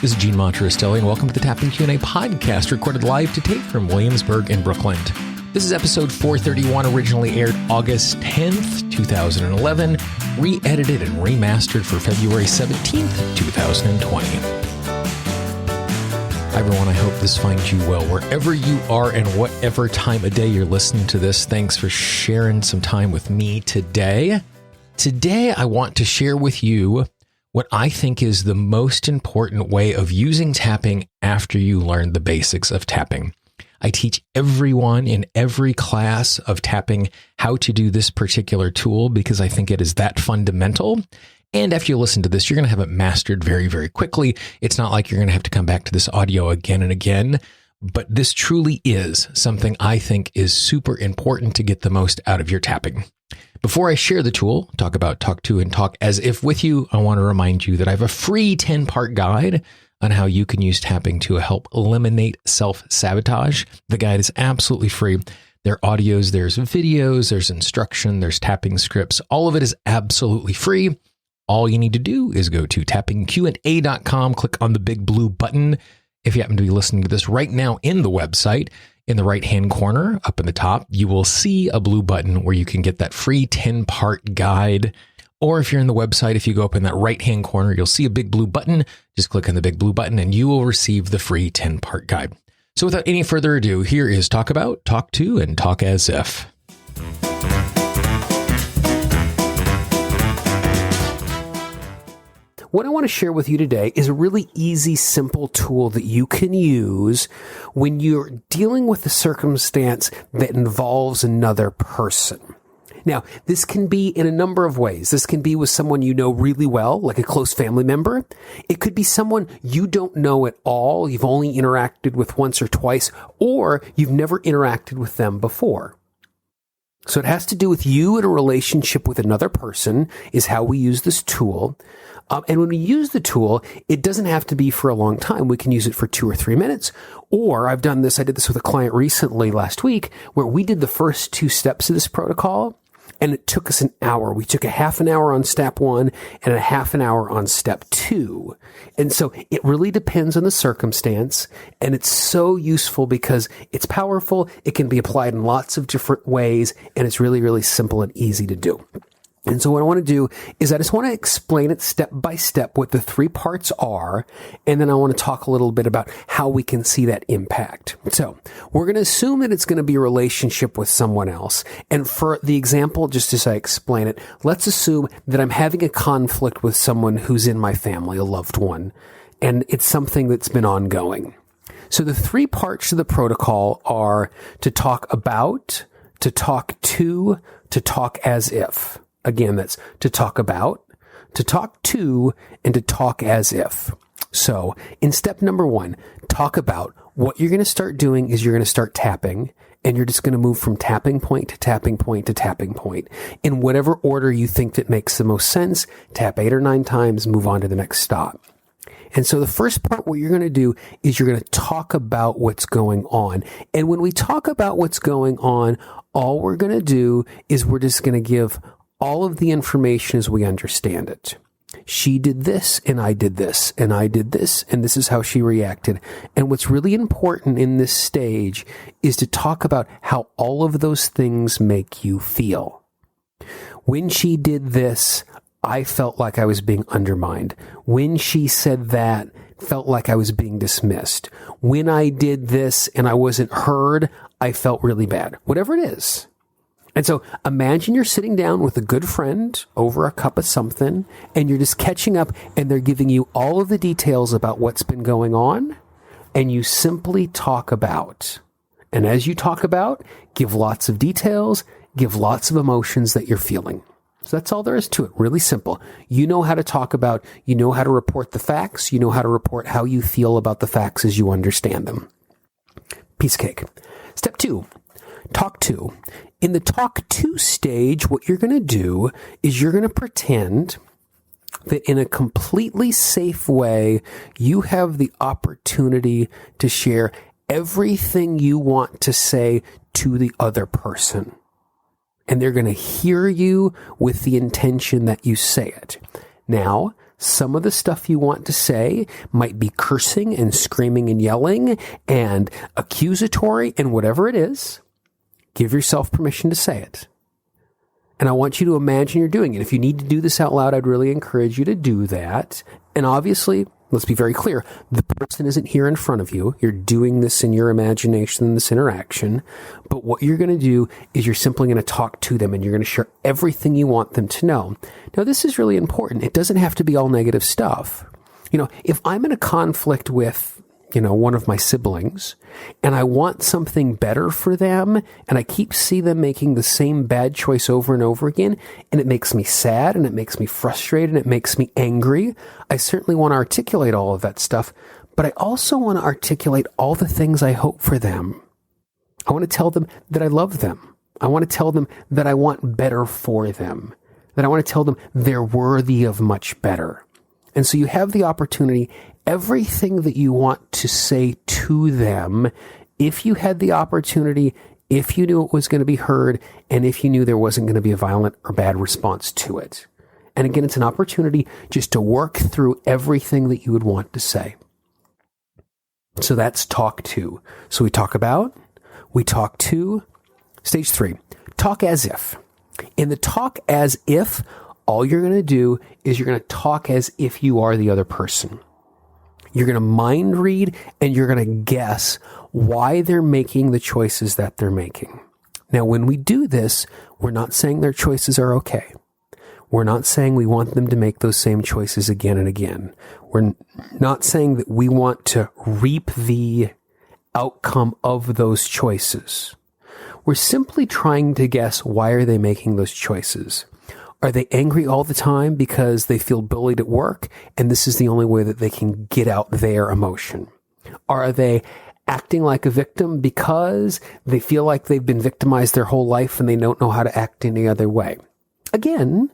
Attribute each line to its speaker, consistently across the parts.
Speaker 1: This is Gene Monterostelli, and welcome to the Tapping Q&A podcast, recorded live to tape from Williamsburg in Brooklyn. This is episode 431, originally aired August 10th, 2011, re-edited and remastered for February 17th, 2020. Hi everyone, I hope this finds you well wherever you are and whatever time of day you're listening to this. Thanks for sharing some time with me today. Today, I want to share with you what I think is the most important way of using tapping after you learn the basics of tapping. I teach everyone in every class of tapping how to do this particular tool because I think it is that fundamental. And after you listen to this, you're going to have it mastered very, very quickly. It's not like you're going to have to come back to this audio again and again, but this truly is something I think is super important to get the most out of your tapping. Before I share the tool, talk about, talk to, and talk as if with you, I want to remind you that I have a free 10-part guide on how you can use tapping to help eliminate self-sabotage. The guide is absolutely free. There are audios, there's videos, there's instruction, there's tapping scripts. All of it is absolutely free. All you need to do is go to tappingqa.com, click on the big blue button. If you happen to be listening to this right now in the website, in the right-hand corner, up in the top, you will see a blue button where you can get that free 10-part guide. Or if you're in the website, if you go up in that right-hand corner, you'll see a big blue button. Just click on the big blue button and you will receive the free 10-part guide. So without any further ado, here is Talk About, Talk To, and Talk As If. What I want to share with you today is a really easy, simple tool that you can use when you're dealing with a circumstance that involves another person. Now, this can be in a number of ways. This can be with someone you know really well, like a close family member. It could be someone you don't know at all, you've only interacted with once or twice, or you've never interacted with them before. So it has to do with you in a relationship with another person is how we use this tool. And when we use the tool, it doesn't have to be for a long time. We can use it for 2 or 3 minutes. Or I did this with a client recently last week where we did the first 2 steps of this protocol and it took us an hour. We took a half an hour on step 1 and a half an hour on step 2. And so it really depends on the circumstance. And it's so useful because it's powerful. It can be applied in lots of different ways. And it's really, really simple and easy to do. And so what I want to do is I just want to explain it step by step what the 3 parts are, and then I want to talk a little bit about how we can see that impact. So we're going to assume that it's going to be a relationship with someone else. And for the example, just as I explain it, let's assume that I'm having a conflict with someone who's in my family, a loved one, and it's something that's been ongoing. So the 3 parts of the protocol are to talk about, to talk to talk as if. Again, that's to talk about, to talk to, and to talk as if. So in step number 1, talk about, what you're going to start doing is you're going to start tapping, and you're just going to move from tapping point to tapping point to tapping point. In whatever order you think that makes the most sense, tap 8 or 9 times, move on to the next stop. And so the first part, what you're going to do is you're going to talk about what's going on. And when we talk about what's going on, all we're going to do is we're just going to give all of the information as we understand it. She did this, and I did this, and I did this, and this is how she reacted. And what's really important in this stage is to talk about how all of those things make you feel. When she did this, I felt like I was being undermined. When she said that, felt like I was being dismissed. When I did this and I wasn't heard, I felt really bad. Whatever it is. And so imagine you're sitting down with a good friend over a cup of something, and you're just catching up, and they're giving you all of the details about what's been going on, and you simply talk about. And as you talk about, give lots of details, give lots of emotions that you're feeling. So that's all there is to it. Really simple. You know how to talk about, you know how to report the facts, you know how to report how you feel about the facts as you understand them. Piece of cake. Step 2. Talk to. In the talk to stage, what you're going to do is you're going to pretend that in a completely safe way, you have the opportunity to share everything you want to say to the other person. And they're going to hear you with the intention that you say it. Now, Some of the stuff you want to say might be cursing and screaming and yelling and accusatory and whatever it is. Give yourself permission to say it. And I want you to imagine you're doing it. If you need to do this out loud, I'd really encourage you to do that. And obviously, let's be very clear. The person isn't here in front of you. You're doing this in your imagination, in this interaction. But what you're going to do is you're simply going to talk to them and you're going to share everything you want them to know. Now, this is really important. It doesn't have to be all negative stuff. If I'm in a conflict with, one of my siblings, and I want something better for them, and I see them making the same bad choice over and over again, and it makes me sad, and it makes me frustrated, and it makes me angry, I certainly want to articulate all of that stuff, but I also want to articulate all the things I hope for them. I want to tell them that I love them. I want to tell them that I want better for them, that I want to tell them they're worthy of much better. And so you have the opportunity, everything that you want to say to them, if you had the opportunity, if you knew it was going to be heard, and if you knew there wasn't going to be a violent or bad response to it. And again, it's an opportunity just to work through everything that you would want to say. So that's talk two. So we talk to. Stage 3, talk as if. In the talk as if, all you're going to do is you're going to talk as if you are the other person. You're going to mind read and you're going to guess why they're making the choices that they're making. Now, when we do this, we're not saying their choices are okay. We're not saying we want them to make those same choices again and again. We're not saying that we want to reap the outcome of those choices. We're simply trying to guess, why are they making those choices? Are they angry all the time because they feel bullied at work and this is the only way that they can get out their emotion? Are they acting like a victim because they feel like they've been victimized their whole life and they don't know how to act any other way? Again,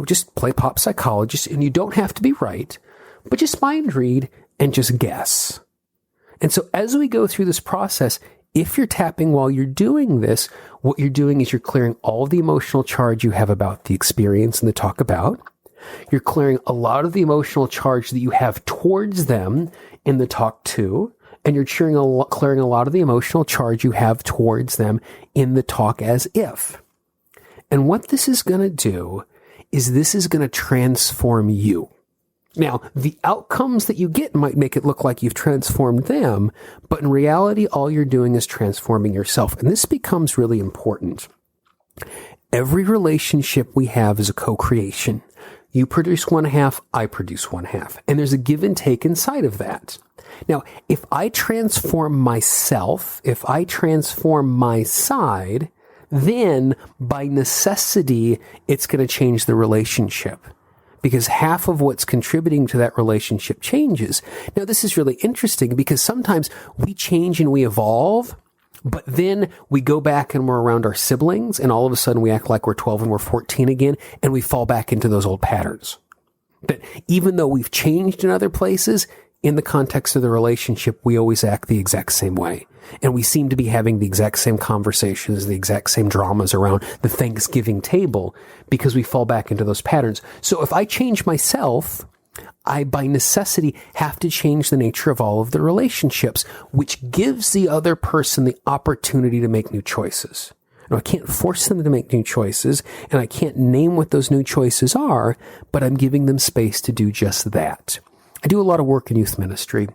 Speaker 1: just play pop psychologist, and you don't have to be right, but just mind read and just guess. And so as we go through this process, if you're tapping while you're doing this, what you're doing is you're clearing all the emotional charge you have about the experience and the talk about. You're clearing a lot of the emotional charge that you have towards them in the talk to, and you're clearing a lot of the emotional charge you have towards them in the talk as if. And what this is going to do is this is going to transform you. Now, the outcomes that you get might make it look like you've transformed them, but in reality, all you're doing is transforming yourself. And this becomes really important. Every relationship we have is a co-creation. You produce one half, I produce one half. And there's a give and take inside of that. Now, if I transform myself, if I transform my side, then by necessity, it's going to change the relationship. Because half of what's contributing to that relationship changes. Now, this is really interesting because sometimes we change and we evolve, but then we go back and we're around our siblings and all of a sudden we act like we're 12 and we're 14 again and we fall back into those old patterns. But even though we've changed in other places, in the context of the relationship, we always act the exact same way. And we seem to be having the exact same conversations, the exact same dramas around the Thanksgiving table because we fall back into those patterns. So if I change myself, I by necessity have to change the nature of all of the relationships, which gives the other person the opportunity to make new choices. Now, I can't force them to make new choices, and I can't name what those new choices are, but I'm giving them space to do just that. I do a lot of work in youth ministry,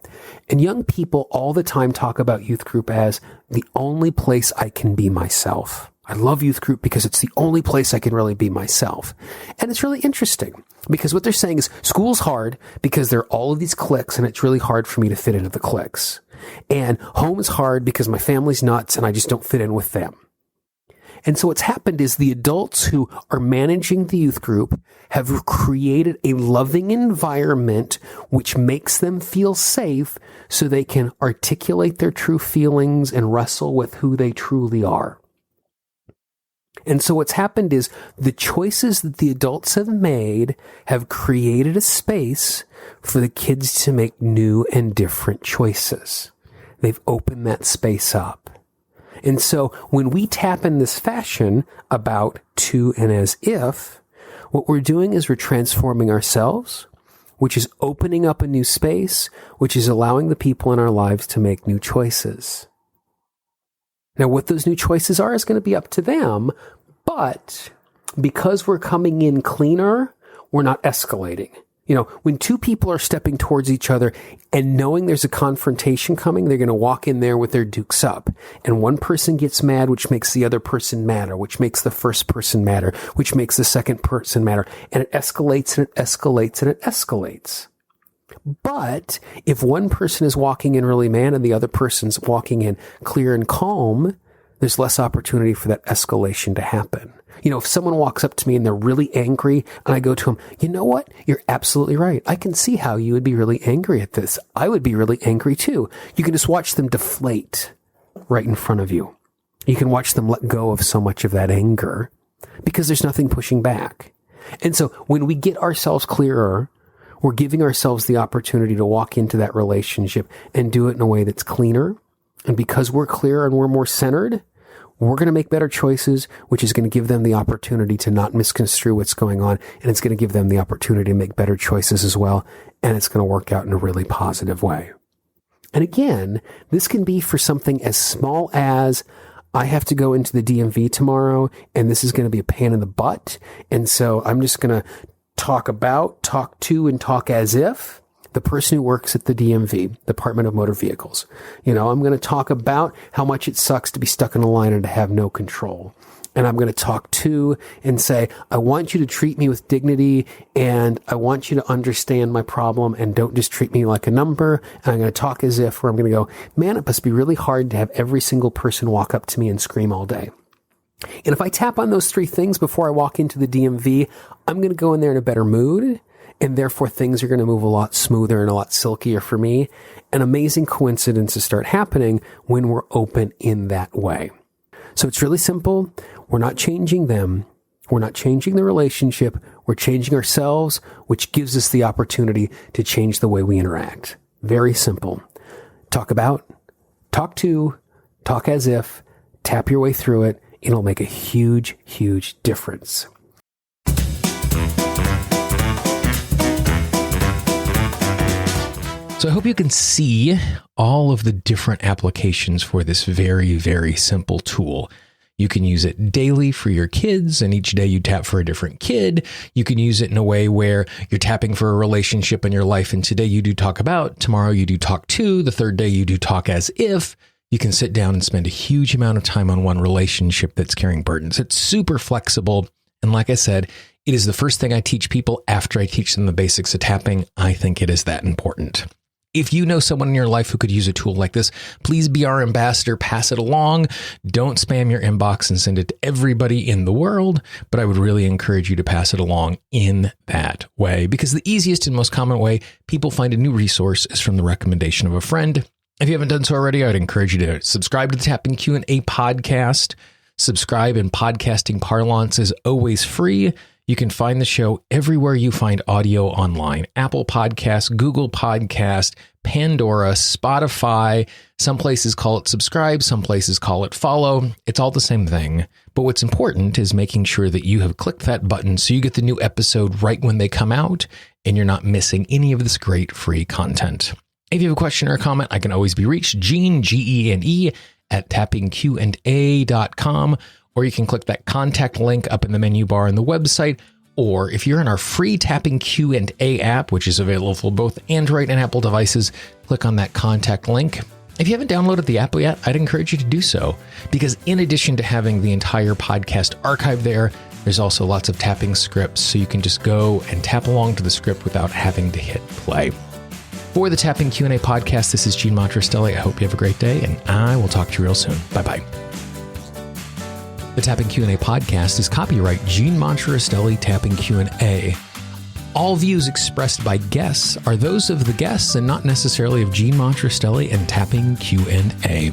Speaker 1: and young people all the time talk about youth group as the only place I can be myself. I love youth group because it's the only place I can really be myself. And it's really interesting because what they're saying is school's hard because there are all of these cliques and it's really hard for me to fit into the cliques. And home is hard because my family's nuts and I just don't fit in with them. And so what's happened is the adults who are managing the youth group have created a loving environment which makes them feel safe so they can articulate their true feelings and wrestle with who they truly are. And so what's happened is the choices that the adults have made have created a space for the kids to make new and different choices. They've opened that space up. And so when we tap in this fashion about to and as if, what we're doing is we're transforming ourselves, which is opening up a new space, which is allowing the people in our lives to make new choices. Now, what those new choices are is going to be up to them, but because we're coming in cleaner, we're not escalating. When two people are stepping towards each other and knowing there's a confrontation coming, they're going to walk in there with their dukes up. And one person gets mad, which makes the other person madder, which makes the first person madder, which makes the second person madder. And it escalates and it escalates and it escalates. But if one person is walking in really mad and the other person's walking in clear and calm, there's less opportunity for that escalation to happen. If someone walks up to me and they're really angry and I go to them, you know what? You're absolutely right. I can see how you would be really angry at this. I would be really angry too. You can just watch them deflate right in front of you. You can watch them let go of so much of that anger because there's nothing pushing back. And so when we get ourselves clearer, we're giving ourselves the opportunity to walk into that relationship and do it in a way that's cleaner. And because we're clearer and we're more centered, we're going to make better choices, which is going to give them the opportunity to not misconstrue what's going on. And it's going to give them the opportunity to make better choices as well. And it's going to work out in a really positive way. And again, this can be for something as small as I have to go into the DMV tomorrow and this is going to be a pain in the butt. And so I'm just going to talk to, and talk as if the person who works at the DMV, Department of Motor Vehicles. I'm going to talk about how much it sucks to be stuck in a line and to have no control. And I'm going to talk to and say, I want you to treat me with dignity and I want you to understand my problem and don't just treat me like a number. And I'm going to talk as if, where I'm going to go, man, it must be really hard to have every single person walk up to me and scream all day. And if I tap on those three things before I walk into the DMV, I'm going to go in there in a better mood. And therefore, things are going to move a lot smoother and a lot silkier for me. And amazing coincidences start happening when we're open in that way. So it's really simple. We're not changing them. We're not changing the relationship. We're changing ourselves, which gives us the opportunity to change the way we interact. Very simple. Talk about, talk to, talk as if, tap your way through it. It'll make a huge, huge difference.
Speaker 2: So I hope you can see all of the different applications for this very, very simple tool. You can use it daily for your kids, and each day you tap for a different kid. You can use it in a way where you're tapping for a relationship in your life, and today you do talk about, tomorrow you do talk to, the third day you do talk as if. You can sit down and spend a huge amount of time on one relationship that's carrying burdens. It's super flexible, and like I said, it is the first thing I teach people after I teach them the basics of tapping. I think it is that important. If you know someone in your life who could use a tool like this, please be our ambassador, pass it along. Don't spam your inbox and send it to everybody in the world, but I would really encourage you to pass it along in that way, because the easiest and most common way people find a new resource is from the recommendation of a friend. If you haven't done so already, I'd encourage you to subscribe to the Tapping Q&A podcast. Subscribe in podcasting parlance is always free. You can find the show everywhere you find audio online. Apple Podcasts, Google Podcasts, Pandora, Spotify. Some places call it subscribe. Some places call it follow. It's all the same thing. But what's important is making sure that you have clicked that button so you get the new episode right when they come out and you're not missing any of this great free content. If you have a question or a comment, I can always be reached, Gene, Gene, at tappingqa.com. Or you can click that contact link up in the menu bar on the website. Or if you're in our free Tapping Q&A app, which is available for both Android and Apple devices, click on that contact link. If you haven't downloaded the app yet, I'd encourage you to do so, because in addition to having the entire podcast archive there, there's also lots of tapping scripts, so you can just go and tap along to the script without having to hit play. For the Tapping Q&A podcast, this is Gene Montrestelli. I hope you have a great day, and I will talk to you real soon. Bye-bye. The Tapping Q&A podcast is copyright Gene Montrestelli Tapping Q&A. All views expressed by guests are those of the guests and not necessarily of Gene Montrestelli and Tapping Q&A.